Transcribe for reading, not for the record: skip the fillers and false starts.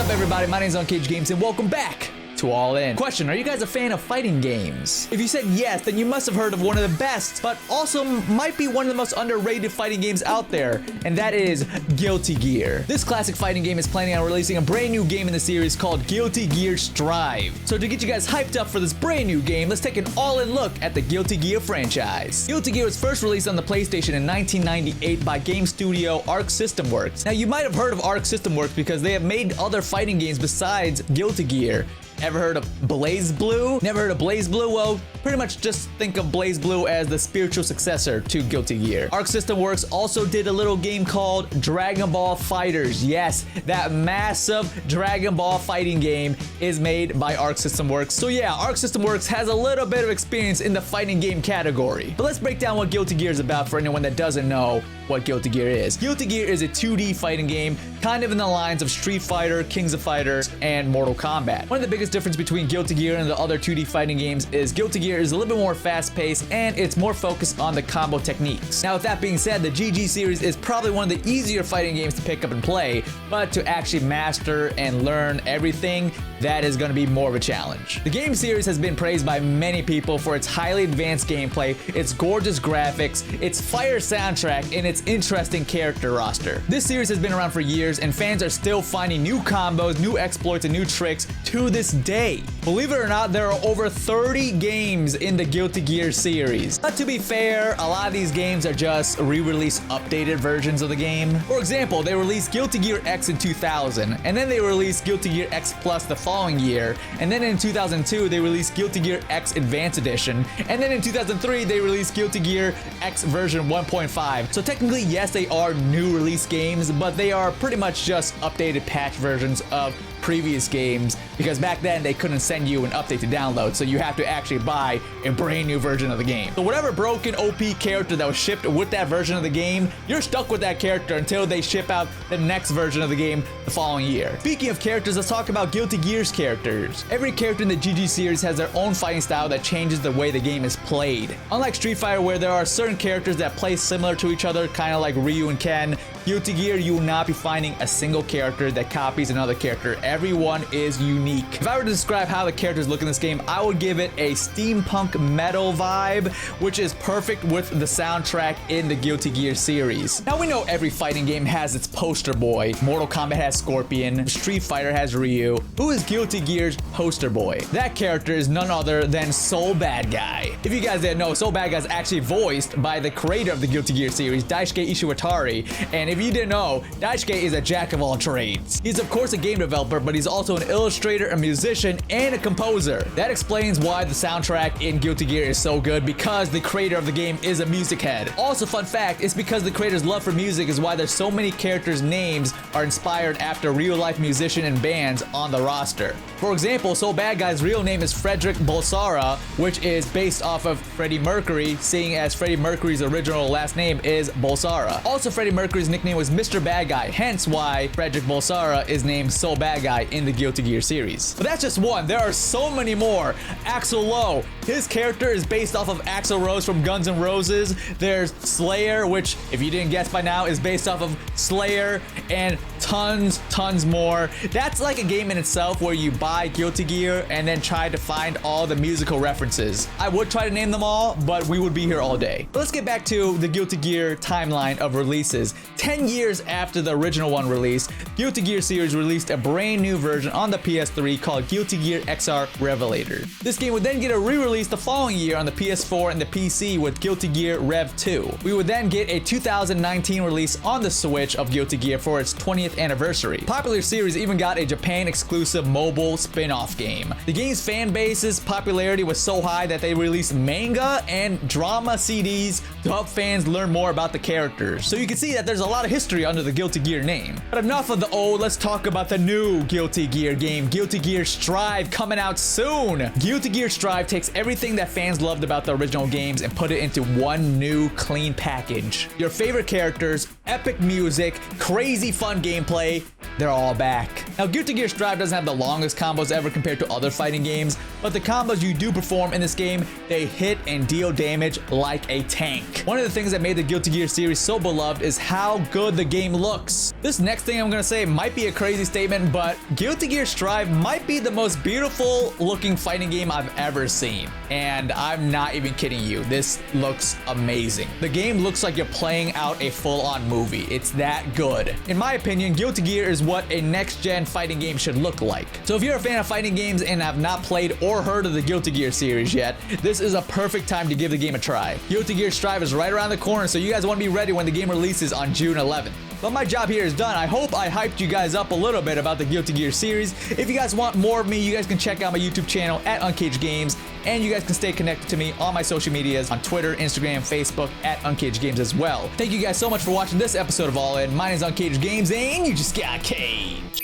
up, everybody? My name is unCAGEDgamez, and welcome back to All In. Question, are you guys a fan of fighting games? If you said yes, then you must have heard of one of the best, but also might be one of the most underrated fighting games out there, and that is Guilty Gear. This classic fighting game is planning on releasing a brand new game in the series called Guilty Gear Strive. So to get you guys hyped up for this brand new game, let's take an all-in look at the Guilty Gear franchise. Guilty Gear was first released on the PlayStation in 1998 by game studio Arc System Works. Now you might have heard of Arc System Works because they have made other fighting games besides Guilty Gear. Ever heard of BlazBlue? Never heard of BlazBlue? Well, pretty much just think of BlazBlue as the spiritual successor to Guilty Gear. Arc System Works also did a little game called Dragon Ball FighterZ. Yes, that massive Dragon Ball fighting game is made by Arc System Works. So yeah, Arc System Works has a little bit of experience in the fighting game category. But let's break down what Guilty Gear is about for anyone that doesn't know what Guilty Gear is. Guilty Gear is a 2D fighting game, kind of in the lines of Street Fighter, Kings of Fighters, and Mortal Kombat. One of the biggest difference between Guilty Gear and the other 2D fighting games is Guilty Gear is a little bit more fast-paced and it's more focused on the combo techniques. Now with that being said, the GG series is probably one of the easier fighting games to pick up and play, but to actually master and learn everything, that is going to be more of a challenge. The game series has been praised by many people for its highly advanced gameplay, its gorgeous graphics, its fire soundtrack, and its interesting character roster. This series has been around for years and fans are still finding new combos, new exploits, and new tricks to this day. Believe it or not, there are over 30 games in the Guilty Gear series. But to be fair, a lot of these games are just re-release updated versions of the game. For example, they released Guilty Gear X in 2000, and then they released Guilty Gear X Plus the following year, and then in 2002 they released Guilty Gear X Advanced Edition, and then in 2003 they released Guilty Gear X version 1.5. So technically, yes, they are new release games, but they are pretty much just updated patch versions of previous games, because back then they couldn't send you an update to download, so you have to actually buy a brand new version of the game. So whatever broken OP character that was shipped with that version of the game, you're stuck with that character until they ship out the next version of the game the following year. Speaking of characters, let's talk about Guilty Gear's characters. Every character in the GG series has their own fighting style that changes the way the game is played. Unlike Street Fighter, where there are certain characters that play similar to each other, kind of like Ryu and Ken, Guilty Gear, you will not be finding a single character that copies another character. Everyone is unique. If I were to describe how the characters look in this game, I would give it a steampunk metal vibe, which is perfect with the soundtrack in the Guilty Gear series. Now we know every fighting game has its poster boy. Mortal Kombat has Scorpion, Street Fighter has Ryu. Who is Guilty Gear's poster boy? That character is none other than Soul Bad Guy. If you guys didn't know, Soul Bad Guy is actually voiced by the creator of the Guilty Gear series, Daisuke Ishiwatari, and if you didn't know, Daisuke is a jack of all trades. He's of course a game developer, but he's also an illustrator, a musician, and a composer. That explains why the soundtrack in Guilty Gear is so good, because the creator of the game is a music head. Also, fun fact, it's because the creator's love for music is why there's so many characters' names are inspired after real-life musician and bands on the roster. For example, Soul Bad Guy's real name is Frederick Bulsara, which is based off of Freddie Mercury, seeing as Freddie Mercury's original last name is Bulsara. Also, Freddie Mercury's nickname was Mr. Bad Guy, hence why Frederick Bulsara is named Soul Bad Guy in the Guilty Gear series. But that's just one. There are so many more. Axl Lowe, his character is based off of Axl Rose from Guns N' Roses. There's Slayer, which, if you didn't guess by now, is based off of Slayer, and tons more. That's like a game in itself where you buy Guilty Gear and then try to find all the musical references. I would try to name them all, but we would be here all day. But let's get back to the Guilty Gear timeline of releases. 10 years after the original one released, Guilty Gear series released a brand new version on the PS3 called Guilty Gear XR Revelator. This game would then get a re-release the following year on the PS4 and the PC with Guilty Gear Rev 2. We would then get a 2019 release on the Switch of Guilty Gear for its 20th anniversary. Popular series even got a Japan exclusive mobile spin-off game. The game's fan base's popularity was so high that they released manga and drama CDs to help fans learn more about the characters. So you can see that there's a lot of history under the Guilty Gear name. But enough of the old, let's talk about the new Guilty Gear game, Guilty Gear Strive, coming out soon. Guilty Gear Strive takes everything that fans loved about the original games and put it into one new clean package. Your favorite characters, epic music, crazy fun gameplay, they're all back. Now, Guilty Gear Strive doesn't have the longest combos ever compared to other fighting games, but the combos you do perform in this game, they hit and deal damage like a tank. One of the things that made the Guilty Gear series so beloved is how good the game looks. This next thing I'm gonna say might be a crazy statement, but Guilty Gear Strive might be the most beautiful looking fighting game I've ever seen. And I'm not even kidding you, this looks amazing. The game looks like you're playing out a full-on movie. It's that good. In my opinion, Guilty Gear is what a next-gen fighting game should look like. So if you're a fan of fighting games and have not played or heard of the Guilty Gear series yet, this is a perfect time to give the game a try. Guilty Gear Strive is right around the corner, so you guys want to be ready when the game releases on June 11th. But my job here is done. I hope I hyped you guys up a little bit about the Guilty Gear series. If you guys want more of me, you guys can check out my YouTube channel at unCAGEDgamez, and you guys can stay connected to me on my social medias on Twitter, Instagram, Facebook at unCAGEDgamez as well. Thank you guys so much for watching this episode of All In. My name is unCAGEDgamez, and you just got caged.